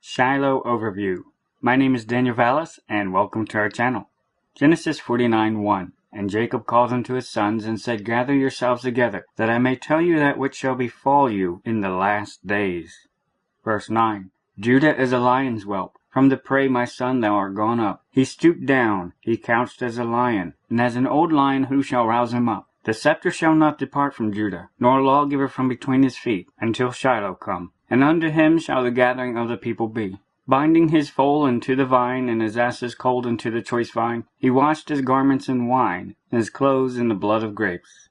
Shiloh Overview. My name is Daniel Vallis, and welcome to our channel. Genesis 49:1. And Jacob called unto his sons, and said, Gather yourselves together, that I may tell you that which shall befall you in the last days. Verse 9. Judah is a lion's whelp. From the prey, my son, thou art gone up. He stooped down, he couched as a lion, and as an old lion who shall rouse him up? The scepter shall not depart from Judah, nor lawgiver from between his feet, until Shiloh come. And unto him shall the gathering of the people be. Binding his foal into the vine, and his asses cold into the choice vine, he washed his garments in wine, and his clothes in the blood of grapes.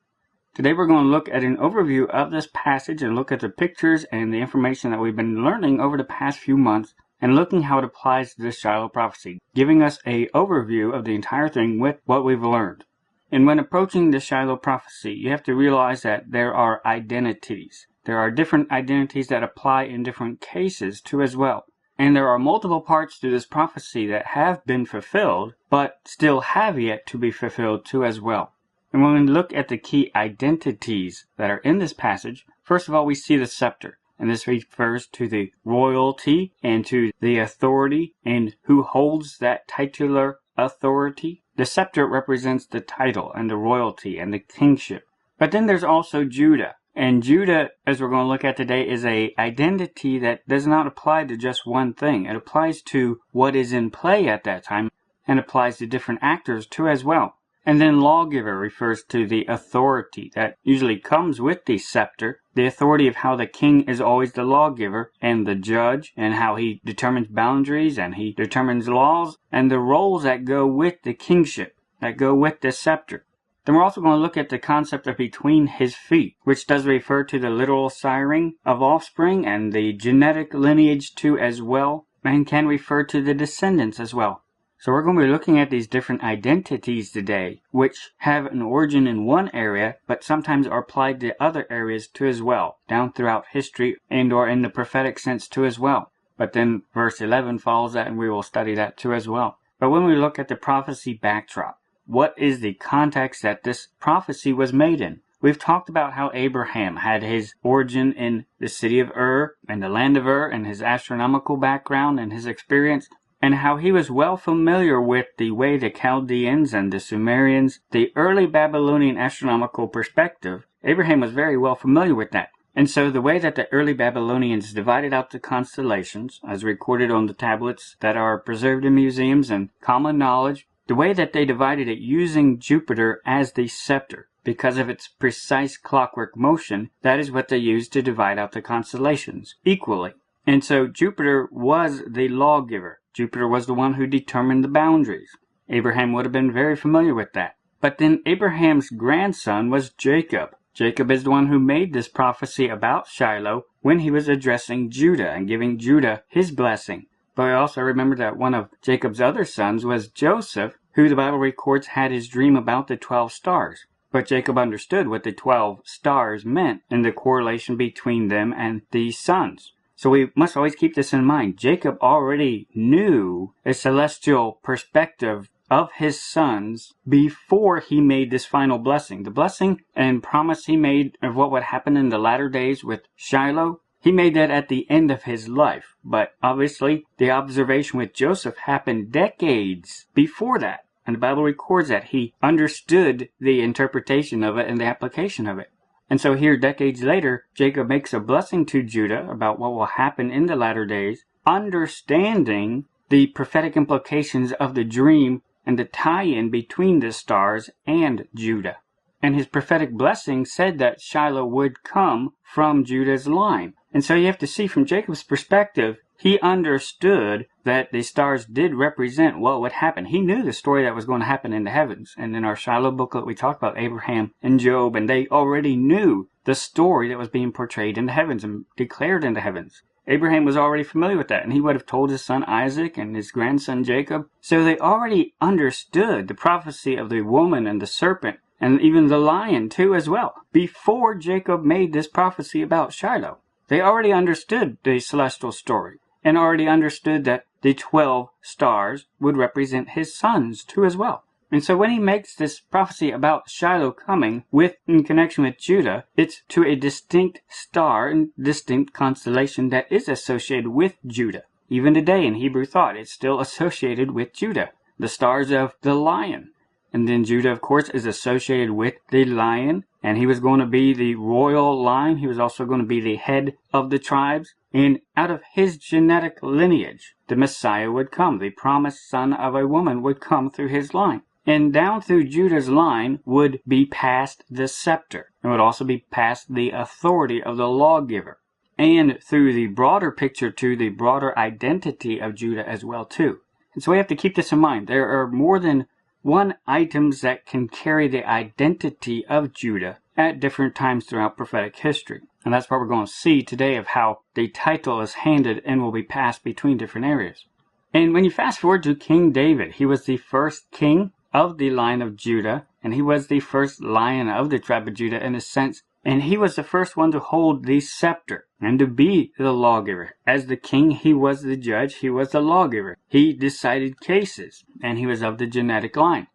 Today we're going to look at an overview of this passage and look at the pictures and the information that we've been learning over the past few months, and looking how it applies to this Shiloh prophecy, giving us an overview of the entire thing with what we've learned. And when approaching the Shiloh prophecy, you have to realize that there are identities. There are different identities that apply in different cases too as well. And there are multiple parts to this prophecy that have been fulfilled, but still have yet to be fulfilled too as well. And when we look at the key identities that are in this passage, first of all we see the scepter. And this refers to the royalty and to the authority and who holds that titular authority. The scepter represents the title and the royalty and the kingship. But then there's also Judah. And Judah, as we're going to look at today, is an identity that does not apply to just one thing. It applies to what is in play at that time and applies to different actors too as well. And then lawgiver refers to the authority that usually comes with the scepter, the authority of how the king is always the lawgiver and the judge, and how he determines boundaries and he determines laws, and the roles that go with the kingship, that go with the scepter. Then we're also going to look at the concept of between his feet, which does refer to the literal siring of offspring and the genetic lineage too as well, and can refer to the descendants as well. So we're going to be looking at these different identities today, which have an origin in one area, but sometimes are applied to other areas too as well, down throughout history and or in the prophetic sense too as well. But then verse 11 follows that, and we will study that too as well. But when we look at the prophecy backdrop, what is the context that this prophecy was made in? We've talked about how Abraham had his origin in the city of Ur and the land of Ur and his astronomical background and his experience, and how he was well familiar with the way the Chaldeans and the Sumerians, the early Babylonian astronomical perspective. Abraham was very well familiar with that. And so the way that the early Babylonians divided out the constellations, as recorded on the tablets that are preserved in museums and common knowledge, the way that they divided it using Jupiter as the scepter, because of its precise clockwork motion, that is what they used to divide out the constellations equally. And so Jupiter was the lawgiver. Jupiter was the one who determined the boundaries. Abraham would have been very familiar with that. But then Abraham's grandson was Jacob. Jacob is the one who made this prophecy about Shiloh when he was addressing Judah and giving Judah his blessing. But we also remember that one of Jacob's other sons was Joseph, who the Bible records had his dream about the 12 stars. But Jacob understood what the 12 stars meant and the correlation between them and these sons. So we must always keep this in mind. Jacob already knew a celestial perspective of his sons before he made this final blessing. The blessing and promise he made of what would happen in the latter days with Shiloh, he made that at the end of his life. But obviously, the observation with Joseph happened decades before that. And the Bible records that he understood the interpretation of it and the application of it. And so here, decades later, Jacob makes a blessing to Judah about what will happen in the latter days, understanding the prophetic implications of the dream and the tie-in between the stars and Judah. And his prophetic blessing said that Shiloh would come from Judah's line. And so you have to see from Jacob's perspective, he understood that the stars did represent what would happen. He knew the story that was going to happen in the heavens. And in our Shiloh booklet, we talked about Abraham and Job, and they already knew the story that was being portrayed in the heavens and declared in the heavens. Abraham was already familiar with that, and he would have told his son Isaac and his grandson Jacob. So they already understood the prophecy of the woman and the serpent, and even the lion too as well, before Jacob made this prophecy about Shiloh. They already understood the celestial story, and already understood that the 12 stars would represent his sons too as well. And so when he makes this prophecy about Shiloh coming in connection with Judah, it's to a distinct star and distinct constellation that is associated with Judah. even today in Hebrew thought, it's still associated with Judah, the stars of the lion. And then Judah, of course, is associated with the lion, and he was going to be the royal line. He was also going to be the head of the tribes. And out of his genetic lineage, the Messiah would come. The promised son of a woman would come through his line. And down through Judah's line would be passed the scepter. It would also be passed the authority of the lawgiver. And through the broader picture too, the broader identity of Judah as well too. And so we have to keep this in mind. There are more than one items that can carry the identity of Judah at different times throughout prophetic history. And that's what we're going to see today of how the title is handed and will be passed between different areas. And when you fast forward to King David, he was the first king of the line of Judah, and he was the first lion of the tribe of Judah in a sense, and he was the first one to hold the scepter and to be the lawgiver. As the king, he was the judge, he was the lawgiver. He decided cases, and he was of the genetic line.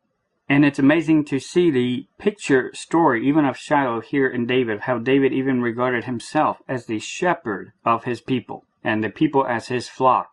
And it's amazing to see the picture story, even of Shiloh here in David, how David even regarded himself as the shepherd of his people, and the people as his flock.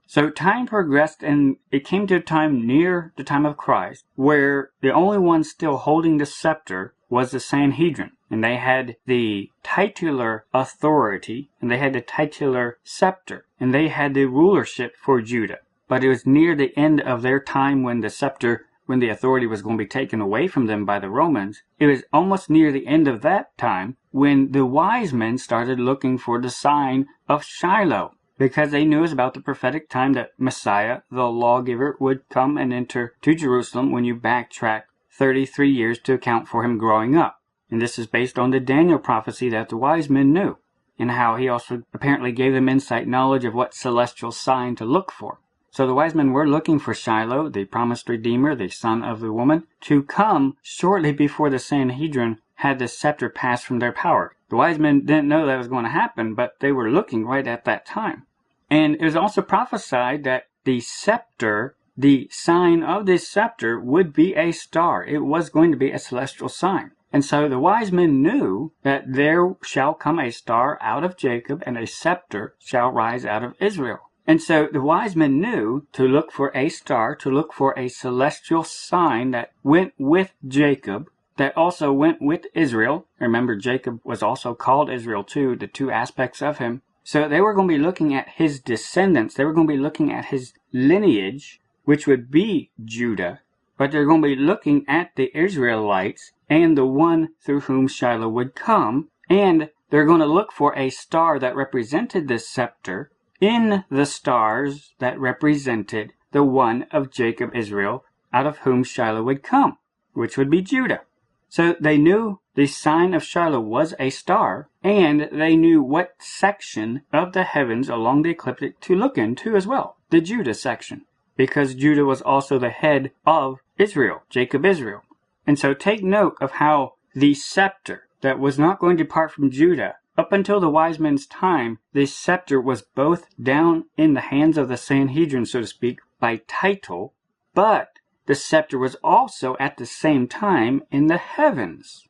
So time progressed, and it came to a time near the time of Christ, where the only one still holding the scepter was the Sanhedrin. And they had the titular authority, and they had the titular scepter, and they had the rulership for Judah. But it was near the end of their time when the scepter, when the authority was going to be taken away from them by the Romans. It was almost near the end of that time when the wise men started looking for the sign of Shiloh, because they knew it was about the prophetic time that Messiah, the lawgiver, would come and enter to Jerusalem when you backtrack 33 years to account for him growing up. And this is based on the Daniel prophecy that the wise men knew, and how he also apparently gave them insight knowledge of what celestial sign to look for. So the wise men were looking for Shiloh, the promised Redeemer, the son of the woman, to come shortly before the Sanhedrin had the scepter passed from their power. The wise men didn't know that was going to happen, but they were looking right at that time. And it was also prophesied that the scepter, the sign of this scepter, would be a star. It was going to be a celestial sign. And so the wise men knew that there shall come a star out of Jacob, and a scepter shall rise out of Israel. And so the wise men knew to look for a star, to look for a celestial sign that went with Jacob, that also went with Israel. Remember, Jacob was also called Israel too, the two aspects of him. So they were going to be looking at his descendants. They were going to be looking at his lineage, which would be Judah. But they're going to be looking at the Israelites and the one through whom Shiloh would come. And they're going to look for a star that represented this scepter in the stars that represented the one of Jacob, Israel, out of whom Shiloh would come, which would be Judah. So they knew the sign of Shiloh was a star, and they knew what section of the heavens along the ecliptic to look into as well, the Judah section, because Judah was also the head of Israel, Jacob, Israel. And so take note of how the scepter that was not going to depart from Judah, up until the wise men's time, this scepter was both down in the hands of the Sanhedrin, so to speak, by title, but the scepter was also at the same time in the heavens.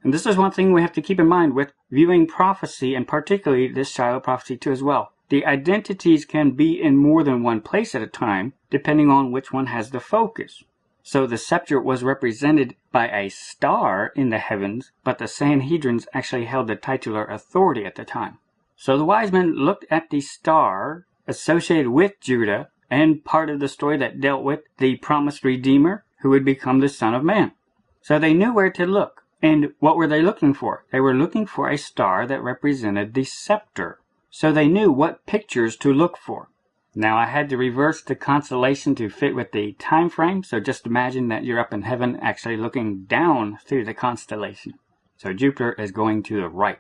And this is one thing we have to keep in mind with viewing prophecy, and particularly this Shiloh prophecy too as well. The identities can be in more than one place at a time, depending on which one has the focus. So the scepter was represented by a star in the heavens, but the Sanhedrins actually held the titular authority at the time. So the wise men looked at the star associated with Judah, and part of the story that dealt with the promised Redeemer who would become the Son of Man. So they knew where to look. And what were they looking for? They were looking for a star that represented the scepter. So they knew what pictures to look for. Now I had to reverse the constellation to fit with the time frame, so just imagine that you're up in heaven actually looking down through the constellation. So Jupiter is going to the right.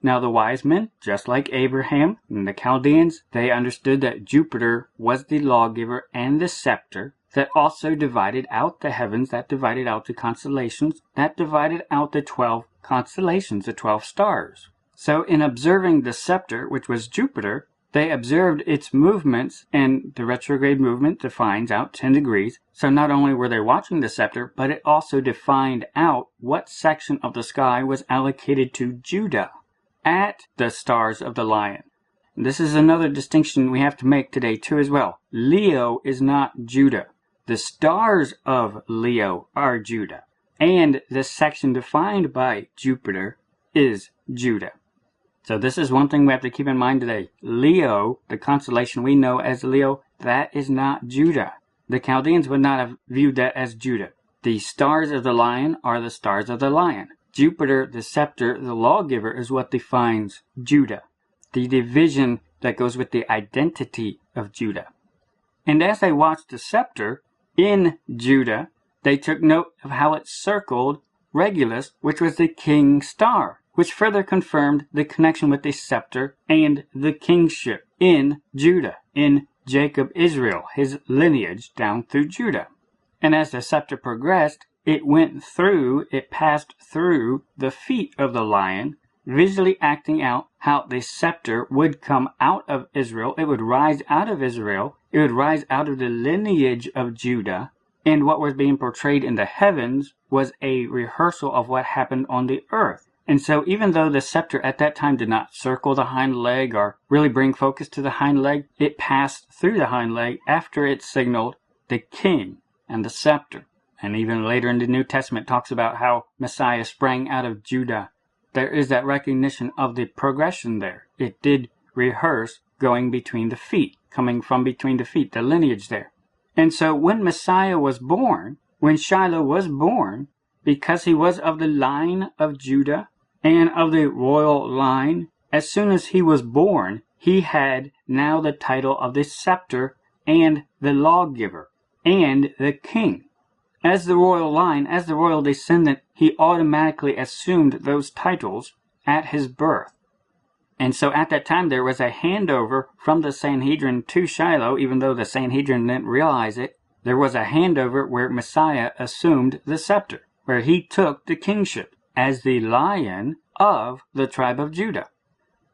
Now the wise men, just like Abraham and the Chaldeans, they understood that Jupiter was the lawgiver and the scepter that also divided out the heavens, that divided out the constellations, that divided out the 12 constellations, the 12 stars. So in observing the scepter, which was Jupiter, they observed its movements, and the retrograde movement defines out 10 degrees. So not only were they watching the scepter, but it also defined out what section of the sky was allocated to Judah at the stars of the lion. This is another distinction we have to make today too as well. Leo is not Judah. The stars of Leo are Judah. And the section defined by Jupiter is Judah. So this is one thing we have to keep in mind today. Leo, the constellation we know as Leo, that is not Judah. The Chaldeans would not have viewed that as Judah. The stars of the lion are the stars of the lion. Jupiter, the scepter, the lawgiver, is what defines Judah. The division that goes with the identity of Judah. And as they watched the scepter in Judah, they took note of how it circled Regulus, which was the king's star, which further confirmed the connection with the scepter and the kingship in Judah, in Jacob Israel, his lineage down through Judah. And as the scepter progressed, it passed through the feet of the lion, visually acting out how the scepter would come out of Israel. It would rise out of Israel. It would rise out of the lineage of Judah. And what was being portrayed in the heavens was a rehearsal of what happened on the earth. And so even though the scepter at that time did not circle the hind leg or really bring focus to the hind leg, it passed through the hind leg after it signaled the king and the scepter. And even later in the New Testament talks about how Messiah sprang out of Judah. There is that recognition of the progression there. It did rehearse going between the feet, coming from between the feet, the lineage there. And so when Messiah was born, when Shiloh was born, because he was of the line of Judah and of the royal line, as soon as he was born, he had now the title of the scepter and the lawgiver and the king. As the royal line, as the royal descendant, he automatically assumed those titles at his birth. And so at that time there was a handover from the Sanhedrin to Shiloh, even though the Sanhedrin didn't realize it. There was a handover where Messiah assumed the scepter, where he took the kingship as the lion of the tribe of Judah.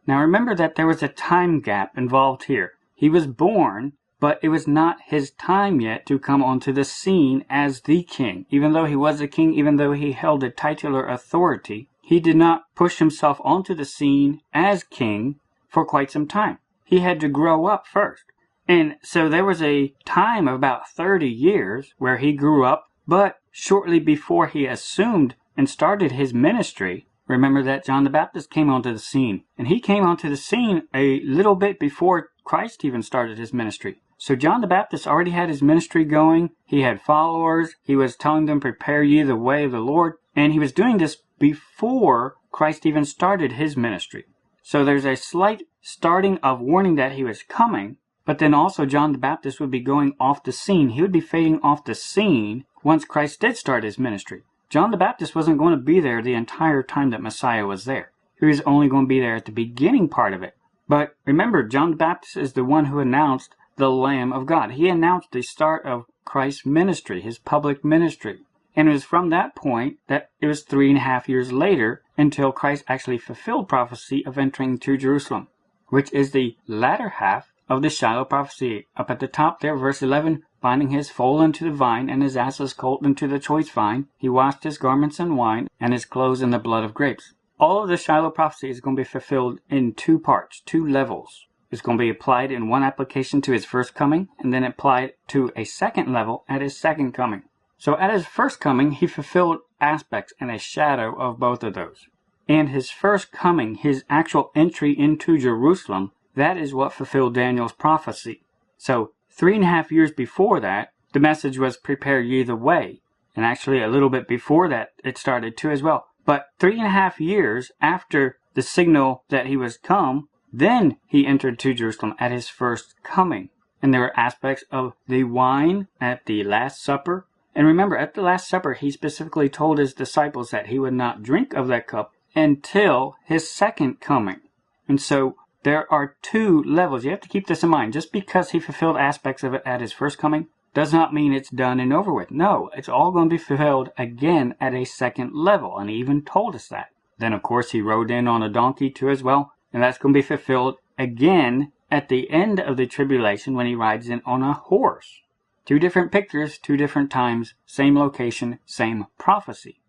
Now remember that there was a time gap involved here. He was born, but it was not his time yet to come onto the scene as the king. Even though he was a king, even though he held a titular authority, he did not push himself onto the scene as king for quite some time. He had to grow up first. And so there was a time of about 30 years where he grew up, but shortly before he assumed and started his ministry, remember that John the Baptist came onto the scene. And he came onto the scene a little bit before Christ even started his ministry. So John the Baptist already had his ministry going. He had followers. He was telling them, prepare ye the way of the Lord. And he was doing this before Christ even started his ministry. So there's a slight starting of warning that he was coming, but then also John the Baptist would be going off the scene. He would be fading off the scene once Christ did start his ministry. John the Baptist wasn't going to be there the entire time that Messiah was there. He was only going to be there at the beginning part of it. But remember, John the Baptist is the one who announced the Lamb of God. He announced the start of Christ's ministry, his public ministry. And it was from that point that it was 3.5 years later until Christ actually fulfilled prophecy of entering to Jerusalem, which is the latter half of the Shiloh prophecy. Up at the top there, verse 11, binding his foal into the vine and his ass's colt into the choice vine, he washed his garments in wine and his clothes in the blood of grapes. All of the Shiloh prophecy is going to be fulfilled in two parts, two levels. It's going to be applied in one application to his first coming, and then applied to a second level at his second coming. So at his first coming, he fulfilled aspects and a shadow of both of those. And his first coming, his actual entry into Jerusalem, that is what fulfilled Daniel's prophecy. So 3.5 years before that, the message was prepare ye the way. And actually a little bit before that, it started too as well. But 3.5 years after the signal that he was come, then he entered to Jerusalem at his first coming. And there were aspects of the wine at the Last Supper. And remember, at the Last Supper, he specifically told his disciples that he would not drink of that cup until his second coming. And so there are two levels. You have to keep this in mind. Just because he fulfilled aspects of it at his first coming does not mean it's done and over with. No, it's all going to be fulfilled again at a second level. And he even told us that. Then, of course, he rode in on a donkey too as well. And that's going to be fulfilled again at the end of the tribulation when he rides in on a horse. Two different pictures, two different times, same location, same prophecy.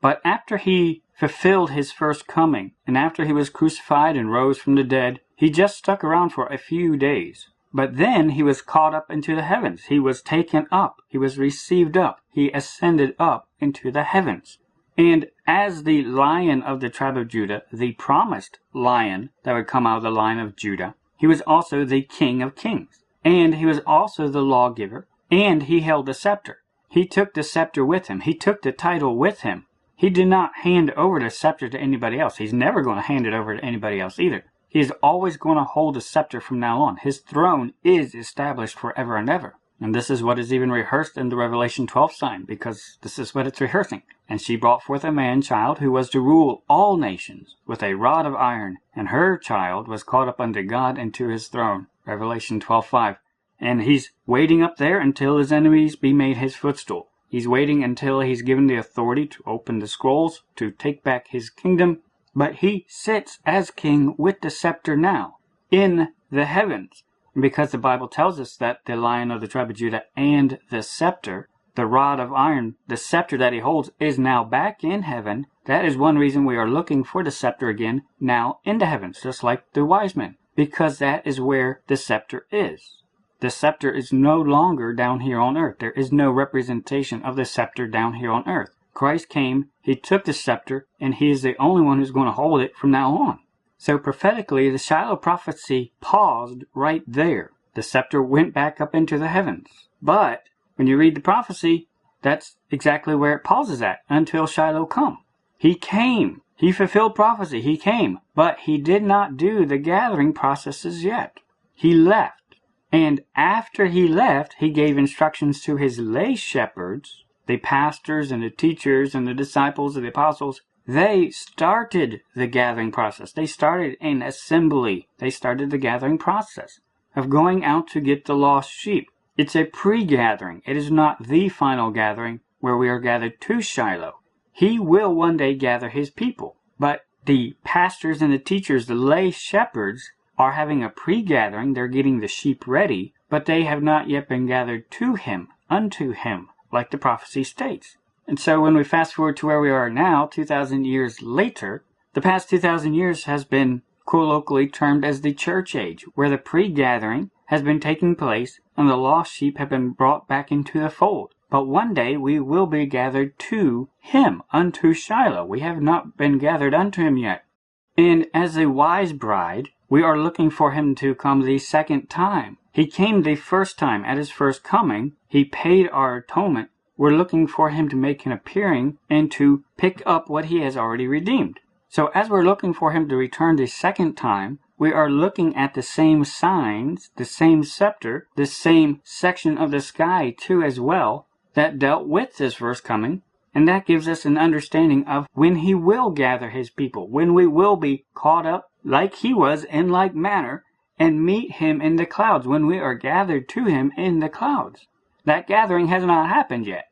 But after he fulfilled his first coming, and after he was crucified and rose from the dead, He just stuck around for a few days. But then he was caught up into the heavens. He was taken up. He was received up. He ascended up into the heavens. And as the Lion of the tribe of Judah, the promised Lion that would come out of the line of Judah, he was also the King of Kings. And he was also the lawgiver. And he held the scepter. He took the scepter with him. He took the title with him. He did not hand over the scepter to anybody else. He's never going to hand it over to anybody else either. He is always going to hold the scepter from now on. His throne is established forever and ever. And this is what is even rehearsed in the Revelation 12 sign, because this is what it's rehearsing. And she brought forth a man-child who was to rule all nations with a rod of iron, and her child was caught up unto God and to his throne. Revelation 12:5. And he's waiting up there until his enemies be made his footstool. He's waiting until he's given the authority to open the scrolls, to take back his kingdom. But he sits as king with the scepter now in the heavens. And because the Bible tells us that the Lion of the tribe of Judah and the scepter, the rod of iron, the scepter that he holds, is now back in heaven, that is one reason we are looking for the scepter again now in the heavens, just like the wise men, because that is where the scepter is. The scepter is no longer down here on earth. There is no representation of the scepter down here on earth. Christ came, he took the scepter, and he is the only one who's going to hold it from now on. So prophetically, the Shiloh prophecy paused right there. The scepter went back up into the heavens. But when you read the prophecy, that's exactly where it pauses at, until Shiloh come. He came. He fulfilled prophecy. He came. But he did not do the gathering processes yet. He left. And after he left, he gave instructions to his lay shepherds, the pastors and the teachers and the disciples and the apostles. They started the gathering process. They started an assembly. They started the gathering process of going out to get the lost sheep. It's a pre-gathering. It is not the final gathering where we are gathered to Shiloh. He will one day gather his people. But the pastors and the teachers, the lay shepherds, are having a pre-gathering. They're getting the sheep ready, but they have not yet been gathered to him, unto him, like the prophecy states. And so when we fast forward to where we are now, 2,000 years later, the past 2,000 years has been colloquially termed as the church age, where the pre-gathering has been taking place and the lost sheep have been brought back into the fold. But one day we will be gathered to him, unto Shiloh. We have not been gathered unto him yet. And as a wise bride, we are looking for him to come the second time. He came the first time at his first coming. He paid our atonement. We're looking for him to make an appearing and to pick up what he has already redeemed. So as we're looking for him to return the second time, we are looking at the same signs, the same scepter, the same section of the sky too as well, that dealt with this first coming. And that gives us an understanding of when he will gather his people, when we will be caught up like he was in like manner, and meet him in the clouds, when we are gathered to him in the clouds. That gathering has not happened yet,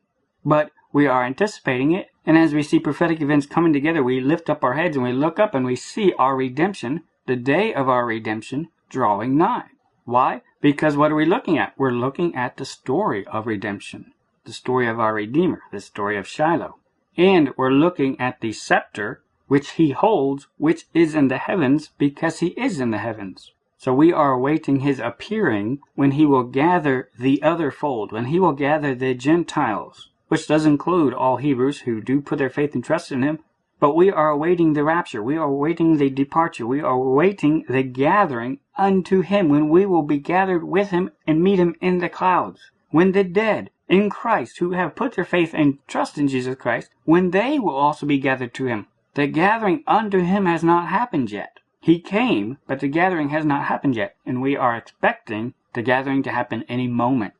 but we are anticipating it, and as we see prophetic events coming together, we lift up our heads and we look up and we see our redemption, the day of our redemption, drawing nigh. Why? Because what are we looking at? We're looking at the story of redemption, the story of our Redeemer, the story of Shiloh. And we're looking at the scepter which he holds, which is in the heavens, because he is in the heavens. So we are awaiting his appearing when he will gather the other fold, when he will gather the Gentiles, which does include all Hebrews who do put their faith and trust in him. But we are awaiting the rapture. We are awaiting the departure. We are awaiting the gathering unto him, when we will be gathered with him and meet him in the clouds. When the dead in Christ who have put their faith and trust in Jesus Christ, when they will also be gathered to him. The gathering unto him has not happened yet. He came, but the gathering has not happened yet, and we are expecting the gathering to happen any moment.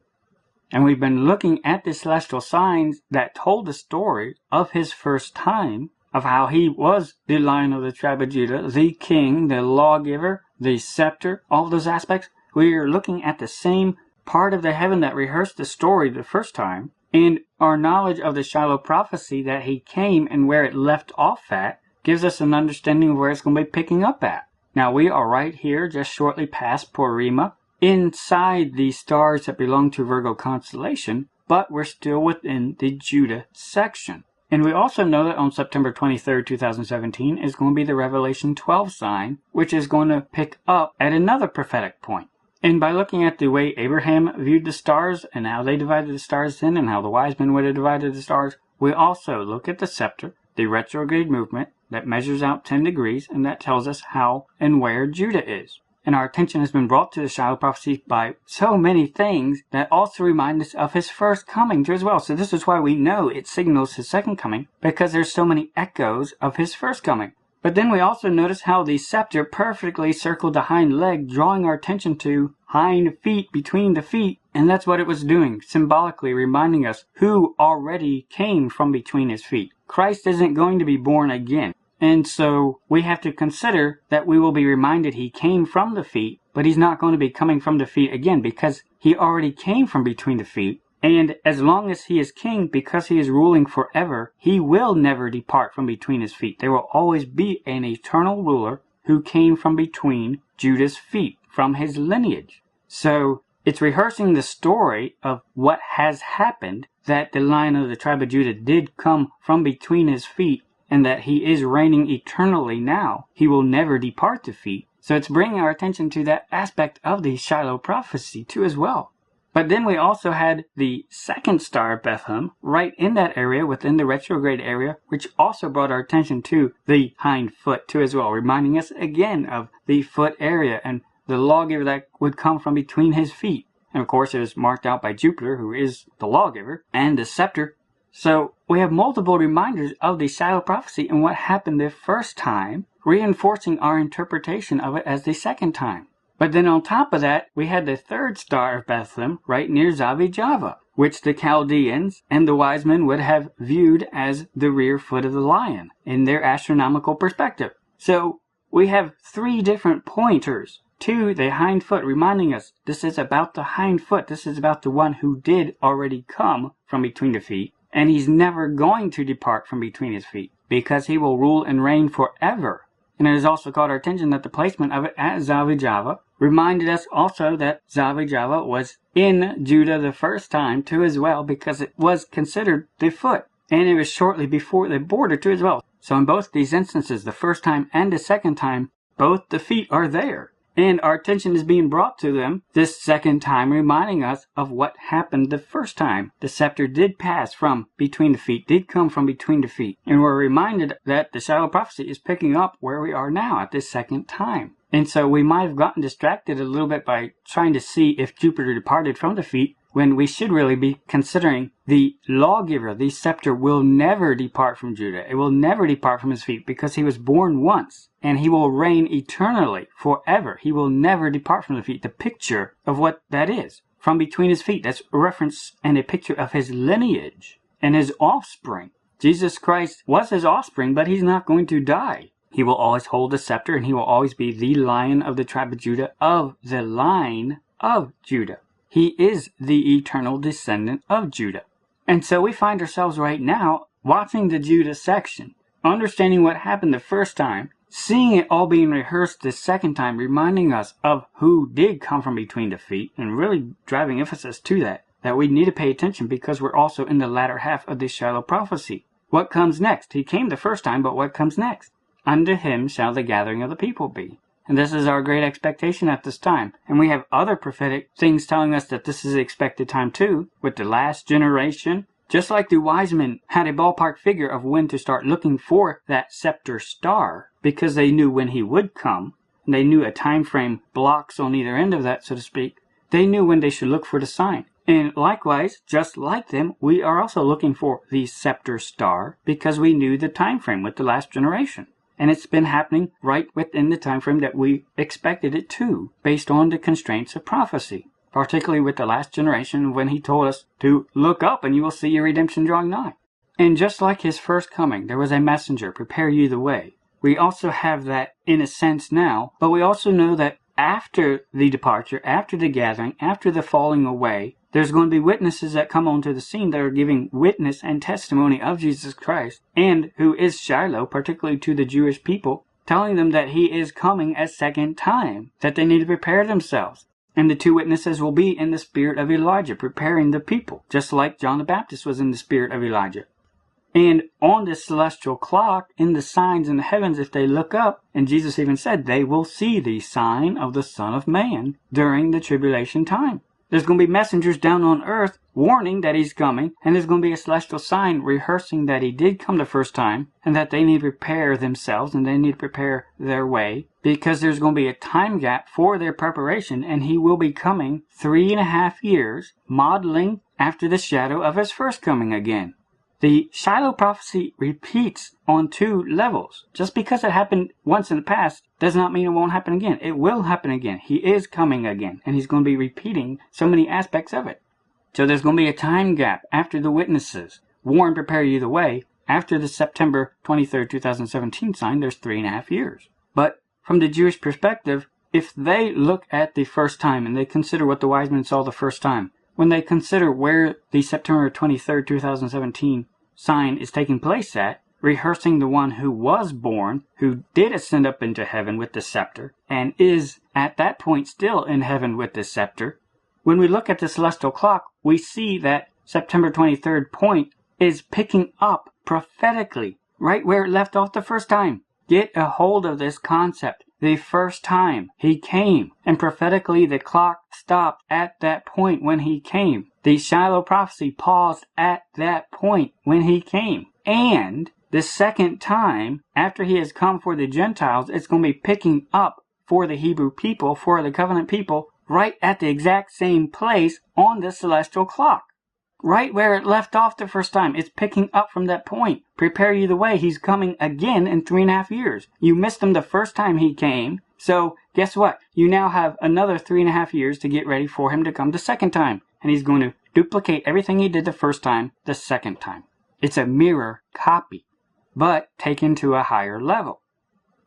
And we've been looking at the celestial signs that told the story of his first time, of how he was the Lion of the tribe of Judah, the king, the lawgiver, the scepter, all those aspects. We are looking at the same part of the heaven that rehearsed the story the first time, and our knowledge of the Shiloh prophecy that he came and where it left off at gives us an understanding of where it's going to be picking up at. Now we are right here, just shortly past Porima, inside the stars that belong to Virgo constellation, but we're still within the Judah section. And we also know that on September 23rd, 2017 is going to be the Revelation 12 sign, which is going to pick up at another prophetic point. And by looking at the way Abraham viewed the stars and how they divided the stars then and how the wise men would have divided the stars, we also look at the scepter, the retrograde movement that measures out 10 degrees, and that tells us how and where Judah is. And our attention has been brought to the Shiloh prophecy by so many things that also remind us of his first coming too as well. So this is why we know it signals his second coming, because there's so many echoes of his first coming. But then we also notice how the scepter perfectly circled the hind leg, drawing our attention to hind feet between the feet. And that's what it was doing, symbolically reminding us who already came from between his feet. Christ isn't going to be born again. And so we have to consider that we will be reminded he came from the feet, but he's not going to be coming from the feet again because he already came from between the feet. And as long as he is king, because he is ruling forever, he will never depart from between his feet. There will always be an eternal ruler who came from between Judah's feet, from his lineage. So it's rehearsing the story of what has happened, that the Lion of the tribe of Judah did come from between his feet, and that he is reigning eternally now. He will never depart the feet. So it's bringing our attention to that aspect of the Shiloh prophecy too as well. But then we also had the second star of Bethlehem right in that area within the retrograde area, which also brought our attention to the hind foot too as well, reminding us again of the foot area and the lawgiver that would come from between his feet. And of course it is marked out by Jupiter, who is the lawgiver, and the scepter. So we have multiple reminders of the Shiloh prophecy and what happened the first time, reinforcing our interpretation of it as the second time. But then on top of that, we had the third star of Bethlehem right near Zavijava, which the Chaldeans and the wise men would have viewed as the rear foot of the lion in their astronomical perspective. So we have three different pointers to the hind foot, reminding us this is about the hind foot. This is about the one who did already come from between the feet. And he's never going to depart from between his feet, because he will rule and reign forever. And it has also caught our attention that the placement of it at Zavijava reminded us also that Zavijava was in Judah the first time too as well, because it was considered the foot. And it was shortly before the border too as well. So in both these instances, the first time and the second time, both the feet are there. And our attention is being brought to them this second time, reminding us of what happened the first time. The scepter did pass from between the feet, did come from between the feet. And we're reminded that the Shiloh prophecy is picking up where we are now at this second time. And so we might have gotten distracted a little bit by trying to see if Jupiter departed from the feet, when we should really be considering the lawgiver. The scepter will never depart from Judah. It will never depart from his feet, because he was born once, and he will reign eternally, forever. He will never depart from the feet. The picture of what that is, from between his feet, that's a reference and a picture of his lineage and his offspring. Jesus Christ was his offspring, but he's not going to die. He will always hold the scepter, and he will always be the Lion of the tribe of Judah, of the line of Judah. He is the eternal descendant of Judah. And so we find ourselves right now watching the Judah section, understanding what happened the first time, seeing it all being rehearsed the second time, reminding us of who did come from between the feet, and really driving emphasis to that we need to pay attention, because we're also in the latter half of the Shiloh prophecy. What comes next? He came the first time, but what comes next? Unto him shall the gathering of the people be. And this is our great expectation at this time. And we have other prophetic things telling us that this is the expected time too, with the last generation. Just like the wise men had a ballpark figure of when to start looking for that scepter star, because they knew when he would come. And they knew a time frame blocks on either end of that, so to speak. They knew when they should look for the sign. And likewise, just like them, we are also looking for the scepter star, because we knew the time frame with the last generation. And it's been happening right within the time frame that we expected it to, based on the constraints of prophecy. Particularly with the last generation, when he told us to look up and you will see your redemption drawing nigh. And just like his first coming, there was a messenger, prepare you the way. We also have that in a sense now, but we also know that after the departure, after the gathering, after the falling away, there's going to be witnesses that come onto the scene that are giving witness and testimony of Jesus Christ, and who is Shiloh, particularly to the Jewish people, telling them that he is coming a second time, that they need to prepare themselves. And the two witnesses will be in the spirit of Elijah, preparing the people, just like John the Baptist was in the spirit of Elijah. And on this celestial clock, in the signs in the heavens, if they look up, and Jesus even said, they will see the sign of the Son of Man during the tribulation time. There's going to be messengers down on earth warning that he's coming, and there's going to be a celestial sign rehearsing that he did come the first time, and that they need to prepare themselves, and they need to prepare their way, because there's going to be a time gap for their preparation, and he will be coming 3.5 years, modeling after the shadow of his first coming again. The Shiloh prophecy repeats on 2 levels. Just because it happened once in the past does not mean it won't happen again. It will happen again. He is coming again, and he's going to be repeating so many aspects of it. So there's going to be a time gap after the witnesses warn, prepare you the way. After the September 23rd, 2017 sign, there's 3.5 years. But from the Jewish perspective, if they look at the first time and they consider what the wise men saw the first time, when they consider where the September 23rd, 2017 sign is taking place at, rehearsing the one who was born, who did ascend up into heaven with the scepter, and is at that point still in heaven with the scepter, when we look at the celestial clock, we see that September 23rd point is picking up prophetically right where it left off the first time. Get a hold of this concept. The first time he came, and prophetically the clock stopped at that point when he came. The Shiloh prophecy paused at that point when he came. And the second time, after he has come for the Gentiles, it's going to be picking up for the Hebrew people, for the covenant people, right at the exact same place on the celestial clock. Right where it left off the first time. It's picking up from that point. Prepare you the way. He's coming again in 3.5 years. You missed him the first time he came. So guess what? You now have another 3.5 years to get ready for him to come the second time. And he's going to duplicate everything he did the first time the second time. It's a mirror copy, but taken to a higher level.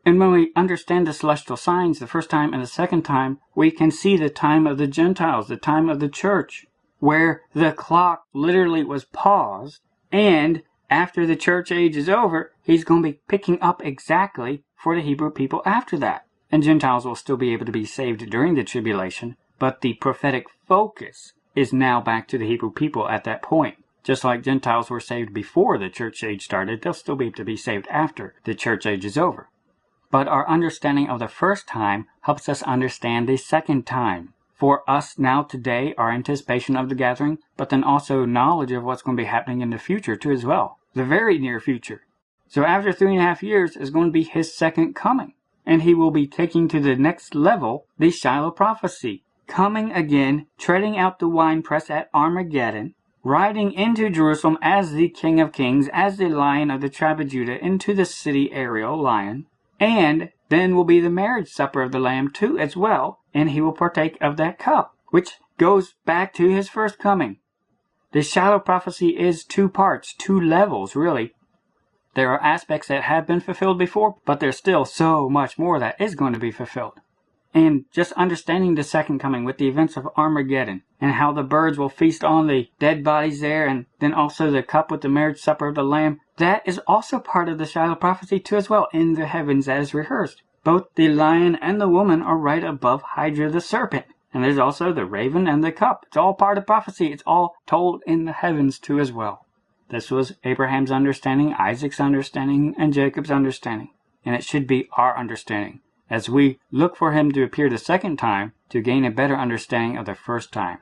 And when we understand the celestial signs the first time and the second time, we can see the time of the Gentiles, the time of the church, where the clock literally was paused, and after the church age is over, he's going to be picking up exactly for the Hebrew people after that. And Gentiles will still be able to be saved during the tribulation, but the prophetic focus is now back to the Hebrew people at that point. Just like Gentiles were saved before the church age started, they'll still be able to be saved after the church age is over. But our understanding of the first time helps us understand the second time. For us now today, our anticipation of the gathering, but then also knowledge of what's going to be happening in the future too as well. The very near future. So after 3.5 years is going to be his second coming. And he will be taking to the next level the Shiloh prophecy. Coming again, treading out the winepress at Armageddon, riding into Jerusalem as the King of Kings, as the Lion of the tribe of Judah, into the city Ariel, Lion. And then will be the marriage supper of the Lamb too as well, and he will partake of that cup, which goes back to his first coming. The Shiloh prophecy is 2 parts, 2 levels really. There are aspects that have been fulfilled before, but there's still so much more that is going to be fulfilled. And just understanding the second coming with the events of Armageddon, and how the birds will feast on the dead bodies there, and then also the cup with the marriage supper of the Lamb, that is also part of the Shiloh prophecy too as well, in the heavens as rehearsed. Both the lion and the woman are right above Hydra the serpent. And there's also the raven and the cup. It's all part of prophecy. It's all told in the heavens too as well. This was Abraham's understanding, Isaac's understanding, and Jacob's understanding. And it should be our understanding, as we look for him to appear the second time to gain a better understanding of the first time.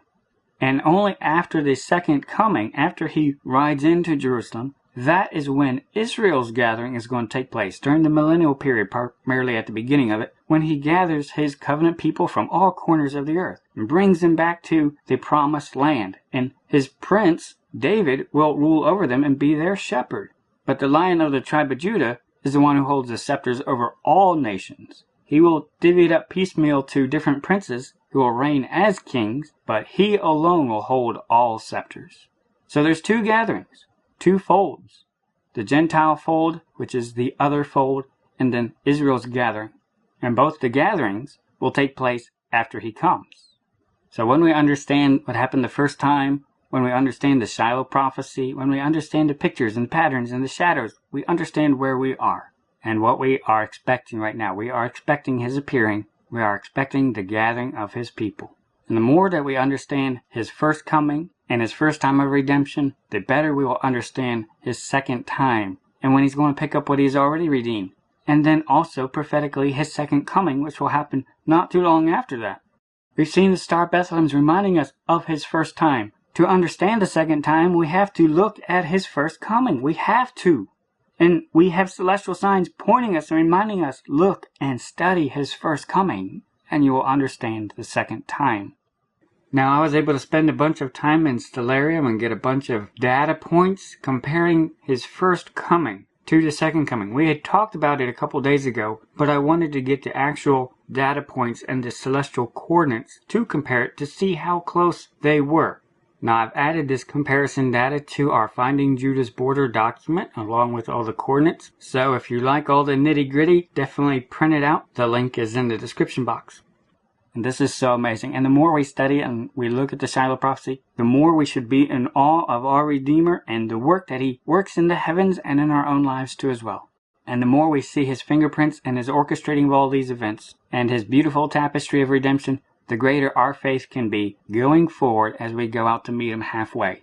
And only after the second coming, after he rides into Jerusalem, that is when Israel's gathering is going to take place, during the millennial period, primarily at the beginning of it, when he gathers his covenant people from all corners of the earth and brings them back to the promised land. And his prince, David, will rule over them and be their shepherd. But the Lion of the tribe of Judah is the one who holds the scepters over all nations. He will divvy it up piecemeal to different princes who will reign as kings, but he alone will hold all scepters. So there's 2 gatherings. 2 folds. The Gentile fold, which is the other fold, and then Israel's gathering. And both the gatherings will take place after he comes. So when we understand what happened the first time, when we understand the Shiloh prophecy, when we understand the pictures and patterns and the shadows, we understand where we are and what we are expecting right now. We are expecting his appearing. We are expecting the gathering of his people. And the more that we understand his first coming in his first time of redemption, the better we will understand his second time, and when he's going to pick up what he's already redeemed. And then also prophetically his second coming, which will happen not too long after that. We've seen the Star of Bethlehem's reminding us of his first time. To understand the second time, we have to look at his first coming. We have to. And we have celestial signs pointing us and reminding us, look and study his first coming, and you will understand the second time. Now, I was able to spend a bunch of time in Stellarium and get a bunch of data points comparing his first coming to the second coming. We had talked about it a couple days ago, but I wanted to get the actual data points and the celestial coordinates to compare it to see how close they were. Now, I've added this comparison data to our Finding Judah's Border document along with all the coordinates. So if you like all the nitty-gritty, definitely print it out. The link is in the description box. And this is so amazing. And the more we study and we look at the Shiloh prophecy, the more we should be in awe of our Redeemer and the work that he works in the heavens and in our own lives too as well. And the more we see his fingerprints and his orchestrating of all these events and his beautiful tapestry of redemption, the greater our faith can be going forward as we go out to meet him halfway.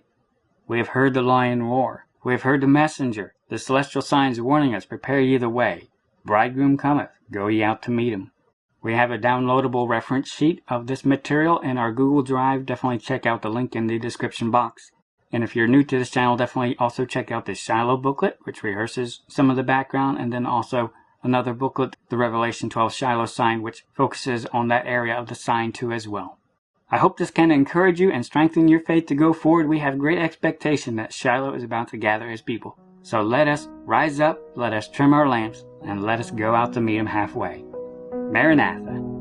We have heard the lion roar. We have heard the messenger, the celestial signs warning us, prepare ye the way. Bridegroom cometh, go ye out to meet him. We have a downloadable reference sheet of this material in our Google Drive. Definitely check out the link in the description box. And if you're new to this channel, definitely also check out this Shiloh booklet, which rehearses some of the background, and then also another booklet, the Revelation 12 Shiloh sign, which focuses on that area of the sign too as well. I hope this can encourage you and strengthen your faith to go forward. We have great expectation that Shiloh is about to gather his people. So let us rise up, let us trim our lamps, and let us go out to meet him halfway. Maranatha.